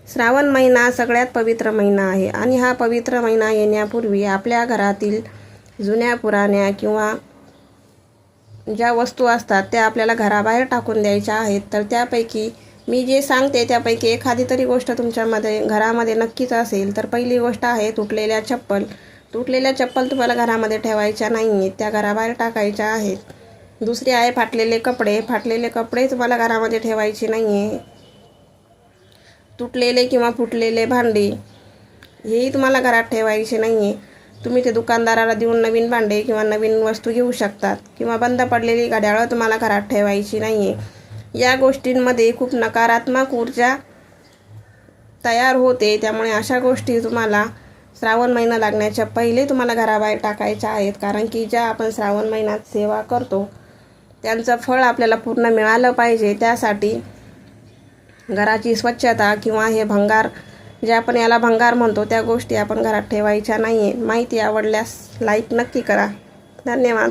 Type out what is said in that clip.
श्रावण महिना सगळ्यात पवित्र महिना आहे आणि हा पवित्र महिना येण्यापूर्वी आपल्या घरातील जुन्या पुराण्या किंवा ज्या वस्तू असतात त्या आपल्याला घराबाहेर टाकून द्यायच्या आहेत. तर त्यापैकी मी जे सांगते त्यापैकी एखादी तरी गोष्ट तुमच्यामध्ये घरामध्ये नक्कीच असेल. तर पहिली गोष्ट आहे तुटलेल्या चप्पल. तुटलेल्या चप्पल तुम्हाला घरामध्ये ठेवायच्या नाही आहेत, त्या घराबाहेर टाकायच्या आहेत. दुसरी आहे फाटलेले कपडे. फाटलेले कपडे तुम्हाला घरामध्ये ठेवायचे नाही आहे. तुटलेले किंवा फुटलेले भांडी हेही तुम्हाला घरात ठेवायचे नाही आहे. तुम्ही ते दुकानदाराला देऊन नवीन भांडे किंवा नवीन वस्तू घेऊ शकतात. किंवा बंद पडलेली घड्याळं तुम्हाला घरात ठेवायची नाही आहे. या गोष्टींमध्ये खूप नकारात्मक ऊर्जा तयार होते. त्यामुळे अशा गोष्टी तुम्हाला श्रावण महिना लागण्याच्या पहिले तुम्हाला घराबाहेर टाकायच्या आहेत. कारण की ज्या आपण श्रावण महिन्यात सेवा करतो त्यांचं फळ आपल्याला पूर्ण मिळालं पाहिजे. त्यासाठी घराची स्वच्छता किंवा हे भंगार जे आपण याला भंगार म्हणतो त्या गोष्टी आपण घरात ठेवायच्या नाही आहे. माहिती आवडल्यास लाईक नक्की करा. धन्यवाद.